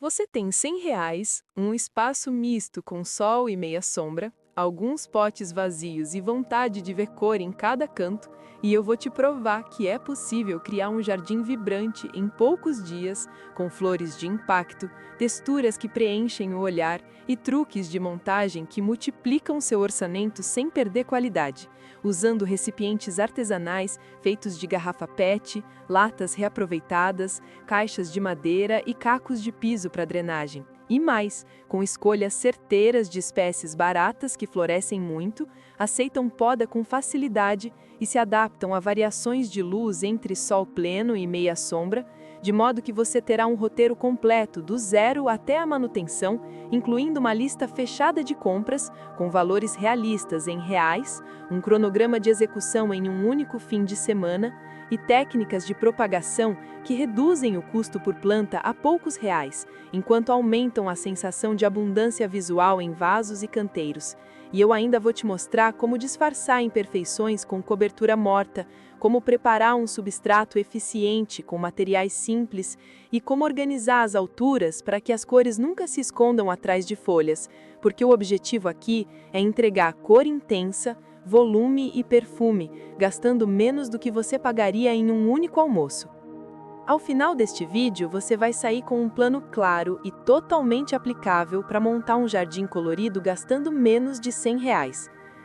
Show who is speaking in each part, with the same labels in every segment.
Speaker 1: Você tem R$ 100, um espaço misto com sol e meia sombra, alguns potes vazios e vontade de ver cor em cada canto, e eu vou te provar que é possível criar um jardim vibrante em poucos dias, com flores de impacto, texturas que preenchem o olhar e truques de montagem que multiplicam seu orçamento sem perder qualidade, usando recipientes artesanais feitos de garrafa PET, latas reaproveitadas, caixas de madeira e cacos de piso para drenagem. E mais, com escolhas certeiras de espécies baratas que florescem muito, aceitam poda com facilidade e se adaptam a variações de luz entre sol pleno e meia sombra, de modo que você terá um roteiro completo do zero até a manutenção, incluindo uma lista fechada de compras, com valores realistas em reais, um cronograma de execução em um único fim de semana e técnicas de propagação que reduzem o custo por planta a poucos reais, enquanto aumentam a sensação de abundância visual em vasos e canteiros. E eu ainda vou te mostrar como disfarçar imperfeições com cobertura morta, como preparar um substrato eficiente com materiais simples e como organizar as alturas para que as cores nunca se escondam atrás de folhas, porque o objetivo aqui é entregar cor intensa, volume e perfume, gastando menos do que você pagaria em um único almoço. Ao final deste vídeo, você vai sair com um plano claro e totalmente aplicável para montar um jardim colorido gastando menos de R$ 100.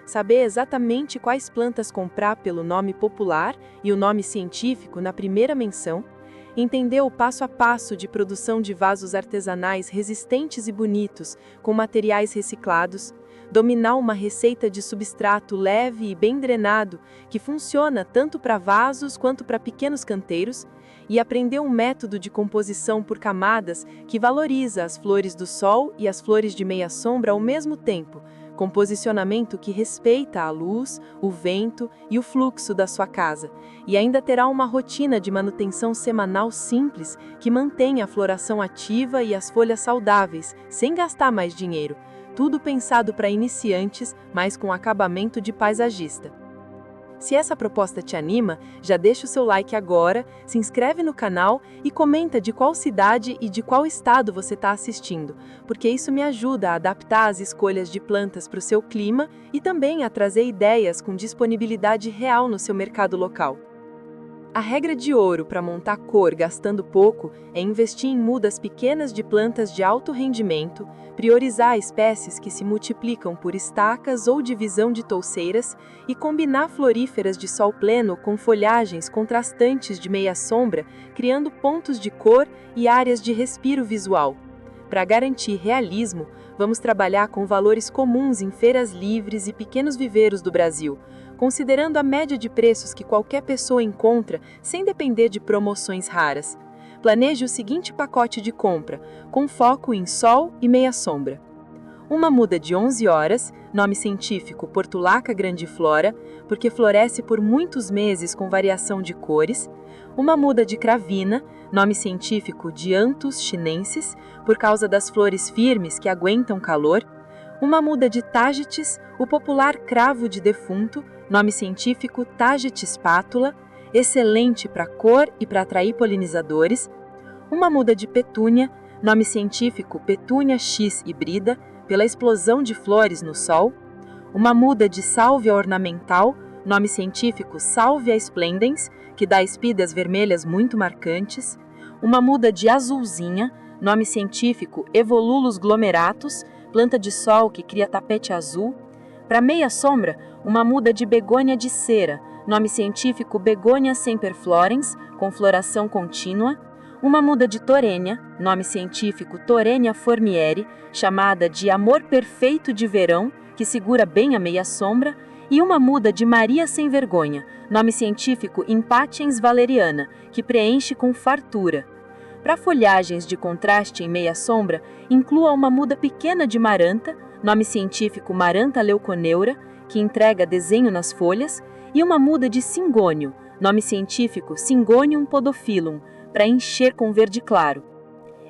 Speaker 1: Saber exatamente quais plantas comprar pelo nome popular e o nome científico na primeira menção, entender o passo a passo de produção de vasos artesanais resistentes e bonitos, com materiais reciclados, dominar uma receita de substrato leve e bem drenado, que funciona tanto para vasos quanto para pequenos canteiros, e aprender um método de composição por camadas que valoriza as flores do sol e as flores de meia sombra ao mesmo tempo, com posicionamento que respeita a luz, o vento e o fluxo da sua casa, e ainda terá uma rotina de manutenção semanal simples que mantém a floração ativa e as folhas saudáveis, sem gastar mais dinheiro. Tudo pensado para iniciantes, mas com acabamento de paisagista. Se essa proposta te anima, já deixa o seu like agora, se inscreve no canal e comenta de qual cidade e de qual estado você está assistindo, porque isso me ajuda a adaptar as escolhas de plantas para o seu clima e também a trazer ideias com disponibilidade real no seu mercado local. A regra de ouro para montar cor gastando pouco é investir em mudas pequenas de plantas de alto rendimento, priorizar espécies que se multiplicam por estacas ou divisão de touceiras e combinar floríferas de sol pleno com folhagens contrastantes de meia sombra, criando pontos de cor e áreas de respiro visual. Para garantir realismo, vamos trabalhar com valores comuns em feiras livres e pequenos viveiros do Brasil, considerando a média de preços que qualquer pessoa encontra sem depender de promoções raras. Planeje o seguinte pacote de compra, com foco em sol e meia sombra. Uma muda de 11 horas, nome científico Portulaca grandiflora, porque floresce por muitos meses com variação de cores. Uma muda de cravina, nome científico Dianthus chinensis, por causa das flores firmes que aguentam calor. Uma muda de Tagetes, o popular cravo de defunto, nome científico Tagetes pátula, excelente para cor e para atrair polinizadores. Uma muda de petúnia, nome científico Petúnia x hibrida, pela explosão de flores no sol. Uma muda de sálvia ornamental, nome científico Salvia splendens, que dá espigas vermelhas muito marcantes. Uma muda de azulzinha, nome científico Evolulus glomeratus, planta de sol que cria tapete azul. Para meia sombra, uma muda de begônia de cera, nome científico Begonia semperflorens, com floração contínua. Uma muda de torênia, nome científico Torênia formieri, chamada de amor perfeito de verão, que segura bem a meia sombra. E uma muda de Maria sem vergonha, nome científico Impatiens valeriana, que preenche com fartura. Para folhagens de contraste em meia sombra, inclua uma muda pequena de maranta, nome científico Maranta leuconeura, que entrega desenho nas folhas, e uma muda de cingônio, nome científico Cingonium podophyllum, para encher com verde claro.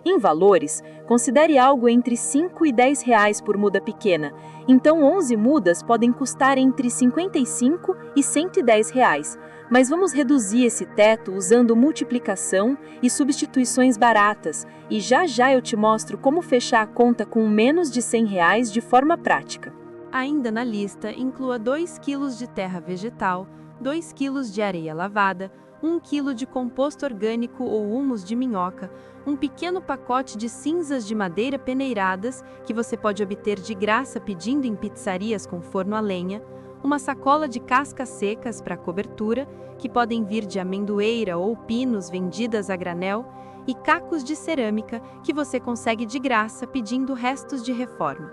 Speaker 1: Em valores, considere algo entre R$ 5 e R$ 10 por muda pequena, então 11 mudas podem custar entre R$ 55 e R$ 110,
Speaker 2: Mas vamos reduzir esse teto usando multiplicação e substituições baratas, e já já eu te mostro como fechar a conta com menos de R$ 100 de forma prática.
Speaker 3: Ainda na lista, inclua 2 kg de terra vegetal, 2 kg de areia lavada, 1 kg de composto orgânico ou humus de minhoca, um pequeno pacote de cinzas de madeira peneiradas, que você pode obter de graça pedindo em pizzarias com forno a lenha, uma sacola de cascas secas para cobertura, que podem vir de amendoeira ou pinos vendidas a granel, e cacos de cerâmica, que você consegue de graça pedindo restos de reforma.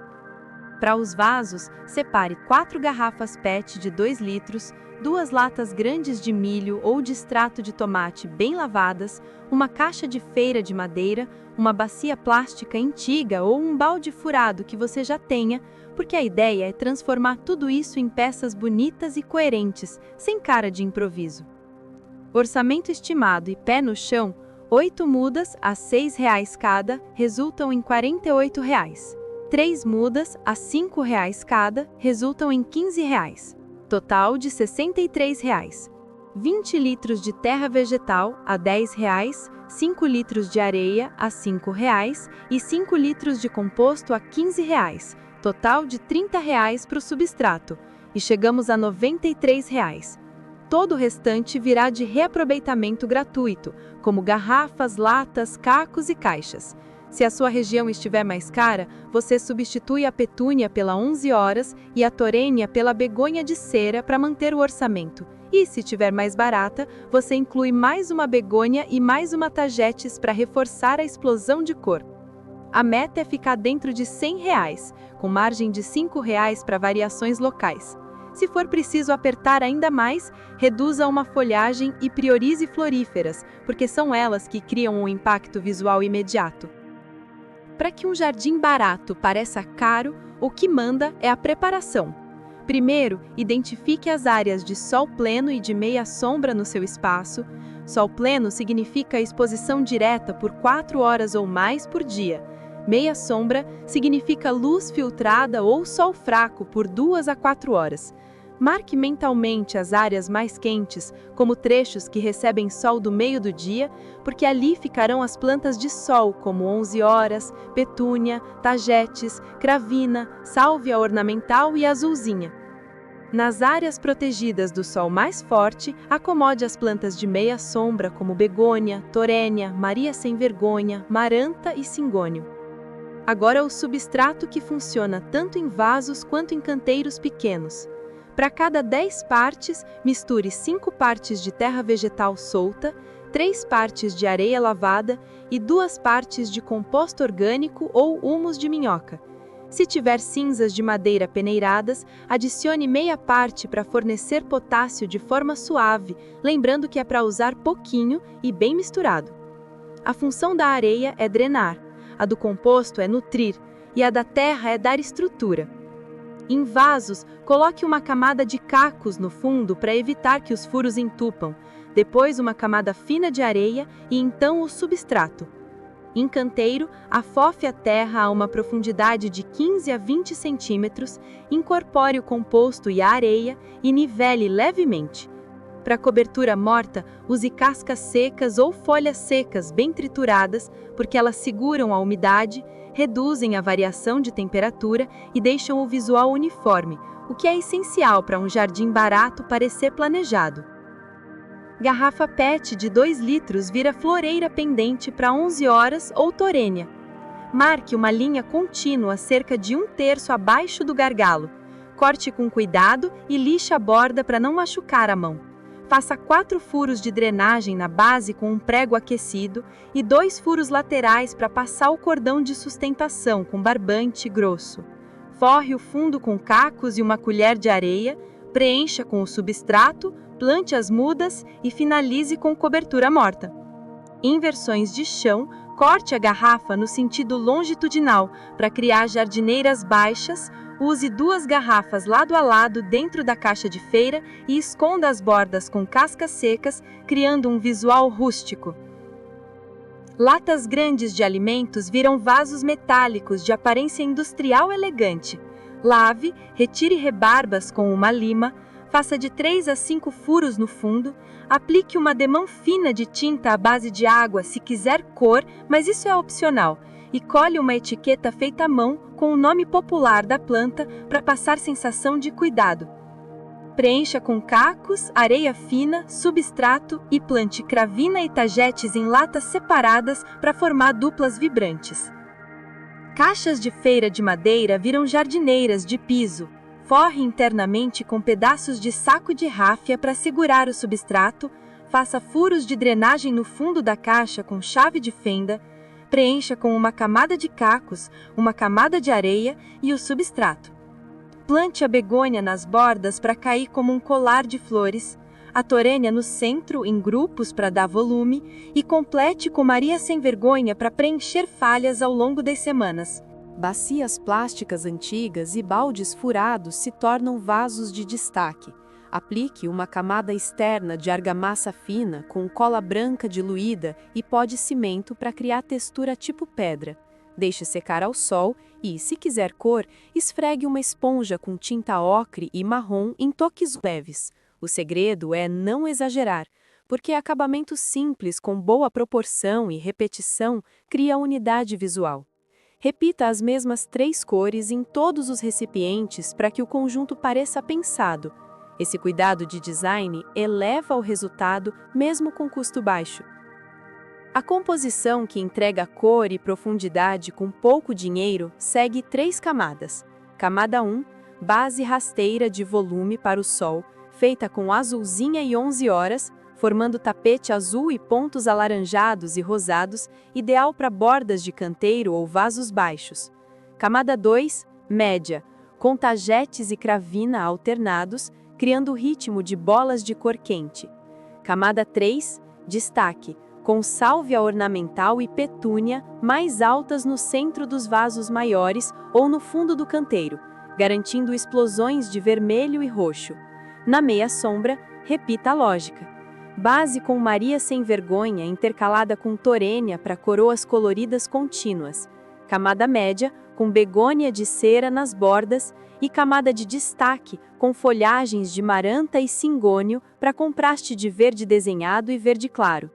Speaker 3: Para os vasos, separe 4 garrafas PET de 2 litros, 2 latas grandes de milho ou de extrato de tomate bem lavadas, uma caixa de feira de madeira, uma bacia plástica antiga ou um balde furado que você já tenha, porque a ideia é transformar tudo isso em peças bonitas e coerentes, sem cara de improviso. Orçamento estimado e pé no chão, 8 mudas a R$ 6,00 cada resultam em R$ 48,00. 3 mudas a R$ 5,00 cada resultam em R$ 15,00. Total de R$ 63,00. 20 litros de terra vegetal a R$ 10,00, 5 litros de areia a R$ 5,00 e 5 litros de composto a R$ 15,00. Total de R$ 30,00 para o substrato. E chegamos a R$ 93,00. Todo o restante virá de reaproveitamento gratuito, como garrafas, latas, cacos e caixas. Se a sua região estiver mais cara, você substitui a petúnia pela 11 horas e a torênia pela begônia de cera para manter o orçamento. E, se estiver mais barata, você inclui mais uma begônia e mais uma tagetes para reforçar a explosão de cor. A meta é ficar dentro de R$ 100,00, com margem de R$ 5,00 para variações locais. Se for preciso apertar ainda mais, reduza uma folhagem e priorize floríferas, porque são elas que criam um impacto visual imediato. Para que um jardim barato pareça caro, o que manda é a preparação. Primeiro, identifique as áreas de sol pleno e de meia sombra no seu espaço. Sol pleno significa exposição direta por 4 horas ou mais por dia. Meia sombra significa luz filtrada ou sol fraco por 2 a 4 horas. Marque mentalmente as áreas mais quentes, como trechos que recebem sol do meio do dia, porque ali ficarão as plantas de sol, como 11 horas, petúnia, tagetes, cravina, sálvia ornamental e azulzinha. Nas áreas protegidas do sol mais forte, acomode as plantas de meia sombra, como begônia, torênia, maria sem vergonha, maranta e cingônio. Agora o substrato que funciona tanto em vasos quanto em canteiros pequenos. Para cada 10 partes, misture 5 partes de terra vegetal solta, 3 partes de areia lavada e 2 partes de composto orgânico ou humus de minhoca. Se tiver cinzas de madeira peneiradas, adicione meia parte para fornecer potássio de forma suave, lembrando que é para usar pouquinho e bem misturado. A função da areia é drenar, a do composto é nutrir e a da terra é dar estrutura. Em vasos, coloque uma camada de cacos no fundo para evitar que os furos entupam, depois uma camada fina de areia e então o substrato. Em canteiro, afofe a terra a uma profundidade de 15 a 20 centímetros, incorpore o composto e a areia e nivele levemente. Para cobertura morta, use cascas secas ou folhas secas bem trituradas, porque elas seguram a umidade, reduzem a variação de temperatura e deixam o visual uniforme, o que é essencial para um jardim barato parecer planejado. Garrafa PET de 2 litros vira floreira pendente para 11 horas ou torênia. Marque uma linha contínua cerca de 1/3 abaixo do gargalo. Corte com cuidado e lixe a borda para não machucar a mão. Faça 4 furos de drenagem na base com um prego aquecido e 2 furos laterais para passar o cordão de sustentação com barbante grosso. Forre o fundo com cacos e uma colher de areia, preencha com o substrato, plante as mudas e finalize com cobertura morta. Em versões de chão, corte a garrafa no sentido longitudinal para criar jardineiras baixas. Use 2 garrafas lado a lado dentro da caixa de feira e esconda as bordas com cascas secas, criando um visual rústico. Latas grandes de alimentos viram vasos metálicos de aparência industrial elegante. Lave, retire rebarbas com uma lima,
Speaker 2: faça de 3 a 5 furos no fundo, aplique uma demão fina de tinta à base de água se quiser cor, mas isso é opcional, e colhe uma etiqueta feita à mão com o nome popular da planta para passar sensação de cuidado. Preencha com cacos, areia fina, substrato e plante cravina e tagetes em latas separadas para formar duplas vibrantes. Caixas de feira de madeira viram jardineiras de piso. Forre internamente com pedaços de saco de ráfia para segurar o substrato, faça furos de drenagem no fundo da caixa com chave de fenda, preencha com uma camada de cacos, uma camada de areia e o substrato. Plante a begônia nas bordas para cair como um colar de flores, a torênia no centro em grupos para dar volume e complete com Maria Sem Vergonha para preencher falhas ao longo das semanas.
Speaker 3: Bacias plásticas antigas e baldes furados se tornam vasos de destaque. Aplique uma camada externa de argamassa fina com cola branca diluída e pó de cimento para criar textura tipo pedra. Deixe secar ao sol e, se quiser cor, esfregue uma esponja com tinta ocre e marrom em toques leves. O segredo é não exagerar, porque acabamento simples com boa proporção e repetição cria unidade visual. Repita as mesmas 3 cores em todos os recipientes para que o conjunto pareça pensado. Esse cuidado de design eleva o resultado mesmo com custo baixo. A composição que entrega cor e profundidade com pouco dinheiro segue 3 camadas. Camada 1, base rasteira de volume para o sol, feita com azulzinha e 11 horas, formando tapete azul e pontos alaranjados e rosados, ideal para bordas de canteiro ou vasos baixos. Camada 2, média, com tagetes e cravina alternados, criando o ritmo de bolas de cor quente. Camada 3, destaque, com sálvia ornamental e petúnia mais altas no centro dos vasos maiores ou no fundo do canteiro, garantindo explosões de vermelho e roxo. Na meia sombra, repita a lógica. Base com Maria Sem Vergonha intercalada com torênia para coroas coloridas contínuas. Camada média com begônia de cera nas bordas e camada de destaque com folhagens de maranta e cingônio para contraste de verde desenhado e verde claro.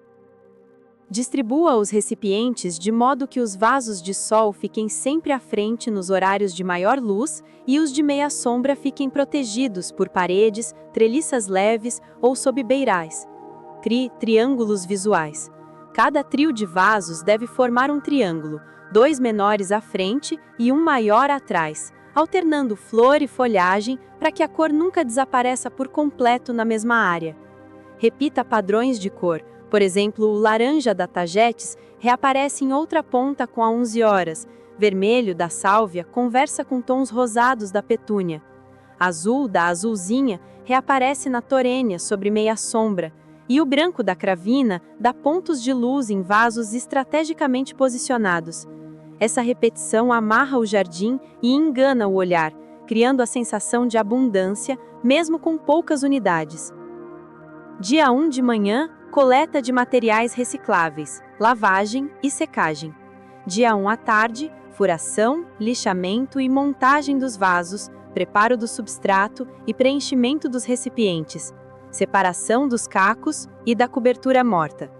Speaker 3: Distribua os recipientes de modo que os vasos de sol fiquem sempre à frente nos horários de maior luz e os de meia sombra fiquem protegidos por paredes, treliças leves ou sob beirais. Crie triângulos visuais. Cada trio de vasos deve formar um triângulo, 2 menores à frente e um maior atrás, alternando flor e folhagem para que a cor nunca desapareça por completo na mesma área. Repita padrões de cor. Por exemplo, o laranja da tagetes reaparece em outra ponta com a 11 horas, vermelho da sálvia conversa com tons rosados da petúnia. Azul da azulzinha reaparece na torênia sobre meia sombra, e o branco da cravina dá pontos de luz em vasos estrategicamente posicionados. Essa repetição amarra o jardim e engana o olhar, criando a sensação de abundância, mesmo com poucas unidades. Dia 1 de manhã, coleta de materiais recicláveis, lavagem e secagem. Dia 1 à tarde, furação, lixamento e montagem dos vasos, preparo do substrato e preenchimento dos recipientes, separação dos cacos e da cobertura morta.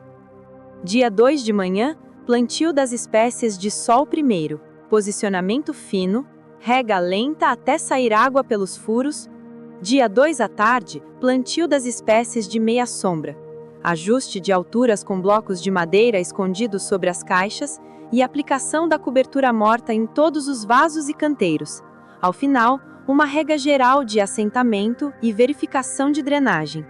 Speaker 3: Dia 2 de manhã, plantio das espécies de sol primeiro, posicionamento fino, rega lenta até sair água pelos furos. Dia 2 à tarde, plantio das espécies de meia sombra, ajuste de alturas com blocos de madeira escondidos sobre as caixas e aplicação da cobertura morta em todos os vasos e canteiros. Ao final, uma rega geral de assentamento e verificação de drenagem.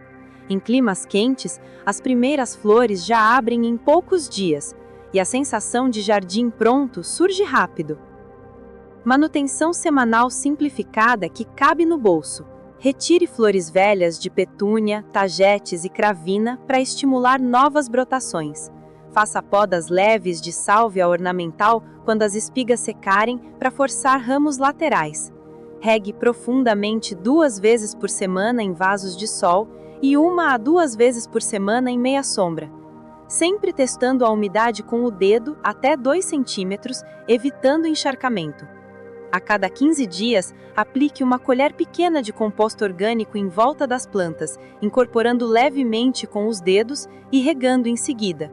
Speaker 3: Em climas quentes, as primeiras flores já abrem em poucos dias e a sensação de jardim pronto surge rápido. Manutenção semanal simplificada que cabe no bolso. Retire flores velhas de petúnia, tagetes e cravina para estimular novas brotações. Faça podas leves de sálvia ornamental quando as espigas secarem para forçar ramos laterais. Regue profundamente 2 vezes por semana em vasos de sol e 1 a 2 vezes por semana em meia sombra. Sempre testando a umidade com o dedo até 2 centímetros, evitando encharcamento.
Speaker 2: A cada 15 dias, aplique uma colher pequena de composto orgânico em volta das plantas, incorporando levemente com os dedos e regando em seguida.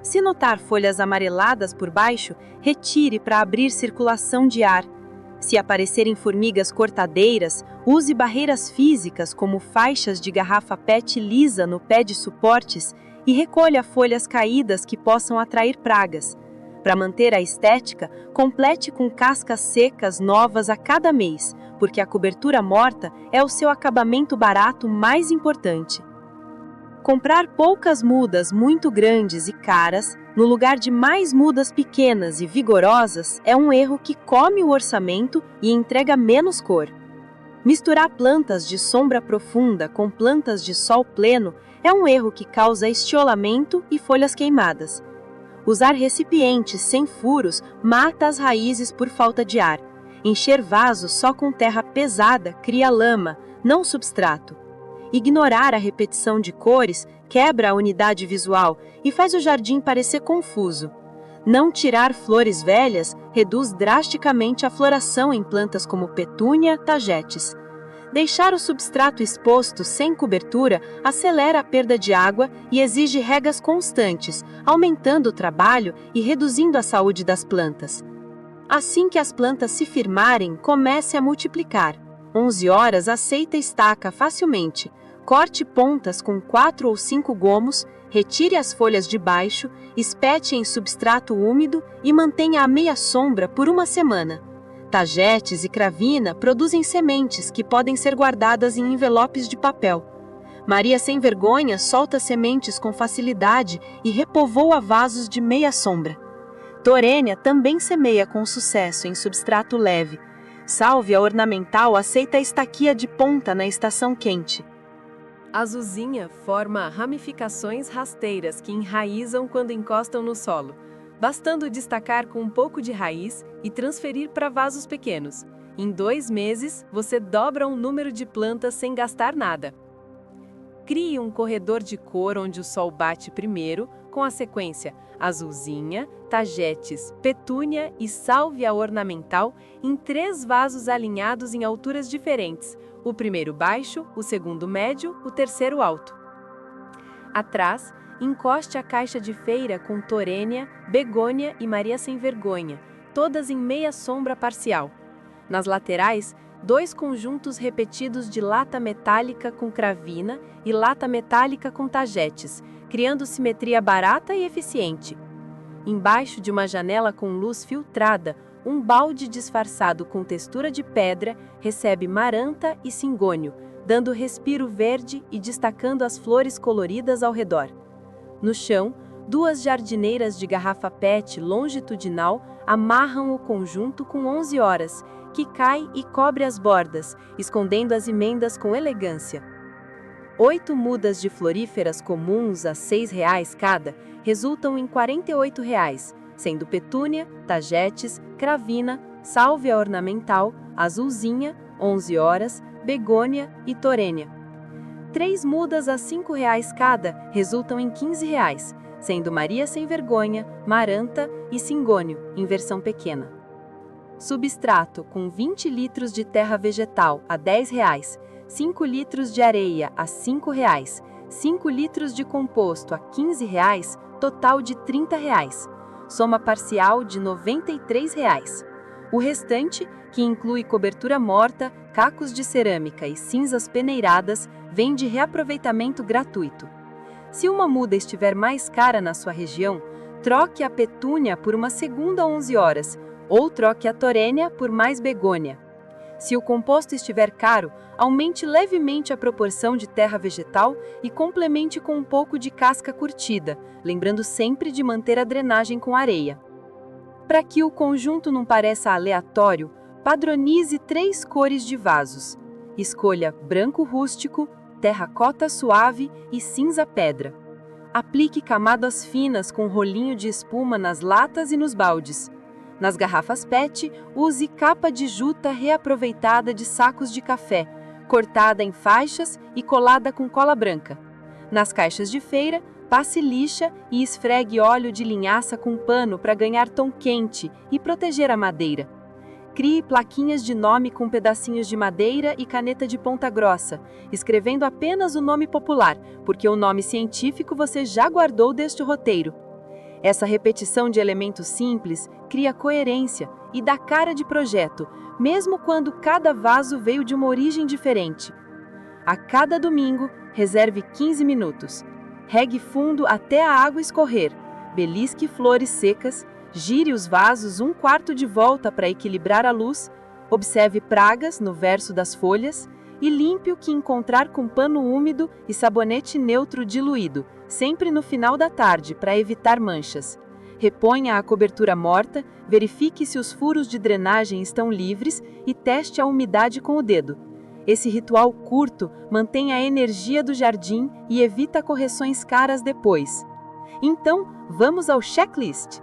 Speaker 2: Se notar folhas amareladas por baixo, retire para abrir circulação de ar. Se aparecerem formigas cortadeiras, use barreiras físicas como faixas de garrafa PET lisa no pé de suportes e recolha folhas caídas que possam atrair pragas. Para manter a estética, complete com cascas secas novas a cada mês, porque a cobertura morta é o seu acabamento barato mais importante. Comprar poucas mudas muito grandes e caras, no lugar de mais mudas pequenas e vigorosas, é um erro que come o orçamento e entrega menos cor. Misturar plantas de sombra profunda com plantas de sol pleno é um erro que causa estiolamento e folhas queimadas. Usar recipientes sem furos mata as raízes por falta de ar. Encher vasos só com terra pesada cria lama, não substrato. Ignorar a repetição de cores quebra a unidade visual e faz o jardim parecer confuso. Não tirar flores velhas reduz drasticamente a floração em plantas como petúnia, tagetes. Deixar o substrato exposto sem cobertura acelera a perda de água e exige regas constantes, aumentando o trabalho e reduzindo a saúde das plantas. Assim que as plantas se firmarem, comece a multiplicar. 11 horas aceita estaca facilmente. Corte pontas com 4 ou 5 gomos, retire as folhas de baixo, espete em substrato úmido e mantenha a meia sombra por uma semana. Tagetes e cravina produzem sementes que podem ser guardadas em envelopes de papel. Maria Sem Vergonha solta sementes com facilidade e repovoa vasos de meia sombra. Torênia também semeia com sucesso em substrato leve. Sálvia ornamental aceita a estaquia de ponta na estação quente.
Speaker 1: A azulzinha forma ramificações rasteiras que enraizam quando encostam no solo, bastando destacar com um pouco de raiz e transferir para vasos pequenos. Em 2 meses, você dobra o número de plantas sem gastar nada. Crie um corredor de cor onde o sol bate primeiro, com a sequência azulzinha, tagetes, petúnia e sálvia ornamental em 3 vasos alinhados em alturas diferentes, o primeiro baixo, o segundo médio, o terceiro alto. Atrás, encoste a caixa de feira com torênia, begônia e Maria Sem Vergonha, todas em meia sombra parcial. Nas laterais, 2 conjuntos repetidos de lata metálica com cravina e lata metálica com tagetes, criando simetria barata e eficiente. Embaixo de uma janela com luz filtrada, um balde disfarçado com textura de pedra recebe maranta e cingônio, dando respiro verde e destacando as flores coloridas ao redor. No chão, 2 jardineiras de garrafa PET longitudinal amarram o conjunto com 11 horas, que cai e cobre as bordas, escondendo as emendas com elegância. 8 mudas de floríferas comuns a R$ 6,00 cada resultam em R$ 48,00, sendo petúnia, tagetes, cravina, sálvia ornamental, azulzinha, 11 horas, begônia e torênia. 3 mudas a R$ 5,00 cada resultam em R$ 15,00, sendo Maria Sem Vergonha, maranta e cingônio, em versão pequena. Substrato com 20 litros de terra vegetal a R$ 10,00, 5 litros de areia a R$ 5,00, 5 litros de composto a R$ 15,00, total de R$ 30,00. Soma parcial de R$ 93,00. O restante, que inclui cobertura morta, cacos de cerâmica e cinzas peneiradas, vem de reaproveitamento gratuito. Se uma muda estiver mais cara na sua região, troque a petúnia por uma segunda 11 horas, ou troque a torênia por mais begônia. Se o composto estiver caro, aumente levemente a proporção de terra vegetal e complemente com um pouco de casca curtida, lembrando sempre de manter a drenagem com areia. Para que o conjunto não pareça aleatório, padronize 3 cores de vasos. Escolha branco rústico, terracota suave e cinza pedra. Aplique camadas finas com rolinho de espuma nas latas e nos baldes. Nas garrafas PET, use capa de juta reaproveitada de sacos de café, cortada em faixas e colada com cola branca. Nas caixas de feira, passe lixa e esfregue óleo de linhaça com pano para ganhar tom quente e proteger a madeira.
Speaker 2: Crie plaquinhas de nome com pedacinhos de madeira e caneta de ponta grossa, escrevendo apenas o nome popular, porque o nome científico você já guardou deste roteiro. Essa repetição de elementos simples cria coerência e dá cara de projeto, mesmo quando cada vaso veio de uma origem diferente. A cada domingo, reserve 15 minutos. Regue fundo até a água escorrer, belisque flores secas, gire os vasos 1/4 de volta para equilibrar a luz, observe pragas no verso das folhas e limpe o que encontrar com pano úmido e sabonete neutro diluído, sempre no final da tarde para evitar manchas. Reponha a cobertura morta, verifique se os furos de drenagem estão livres e teste a umidade com o dedo. Esse ritual curto mantém a energia do jardim e evita correções caras depois. Então, vamos ao checklist.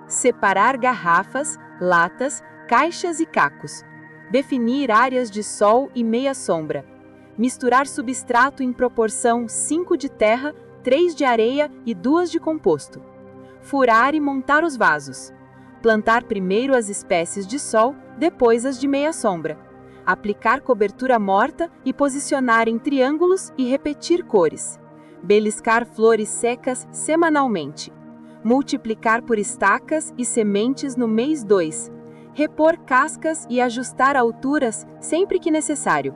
Speaker 2: Separar garrafas, latas, caixas e cacos. Definir áreas de sol e meia sombra. Misturar substrato em proporção 5 de terra, 3 de areia e 2 de composto. Furar e montar os vasos. Plantar primeiro as espécies de sol, depois as de meia sombra. Aplicar cobertura morta e posicionar em triângulos e repetir cores. Beliscar flores secas semanalmente. Multiplicar por estacas e sementes no mês 2. Repor cascas e ajustar alturas sempre que necessário.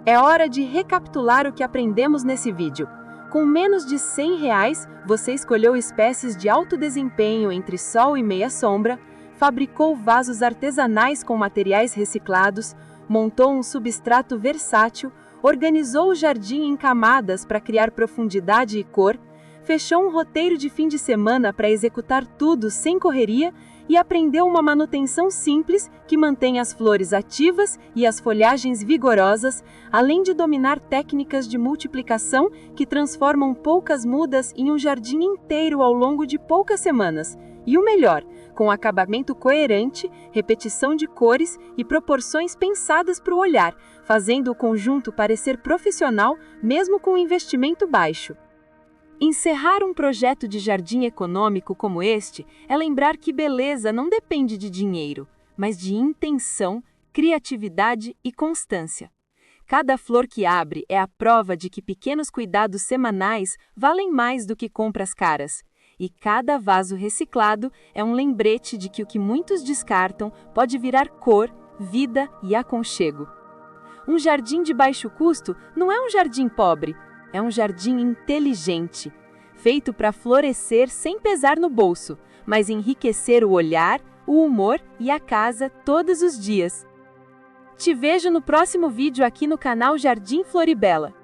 Speaker 2: É hora de recapitular o que aprendemos nesse vídeo. Com menos de R$100, você escolheu espécies de alto desempenho entre sol e meia sombra, fabricou vasos artesanais com materiais reciclados, montou um substrato versátil, organizou o jardim em camadas para criar profundidade e cor, fechou um roteiro de fim de semana para executar tudo sem correria e aprendeu uma manutenção simples que mantém as flores ativas e as folhagens vigorosas, além de dominar técnicas de multiplicação que transformam poucas mudas em um jardim inteiro ao longo de poucas semanas. E o melhor, com acabamento coerente, repetição de cores e proporções pensadas para o olhar, fazendo o conjunto parecer profissional mesmo com investimento baixo. Encerrar um projeto de jardim econômico como este é lembrar que beleza não depende de dinheiro, mas de intenção, criatividade e constância. Cada flor que abre é a prova de que pequenos cuidados semanais valem mais do que compras caras. E cada vaso reciclado é um lembrete de que o que muitos descartam pode virar cor, vida e aconchego. Um jardim de baixo custo não é um jardim pobre, é um jardim inteligente, feito para florescer sem pesar no bolso, mas enriquecer o olhar, o humor e a casa todos os dias. Te vejo no próximo vídeo aqui no canal Jardim Floribela.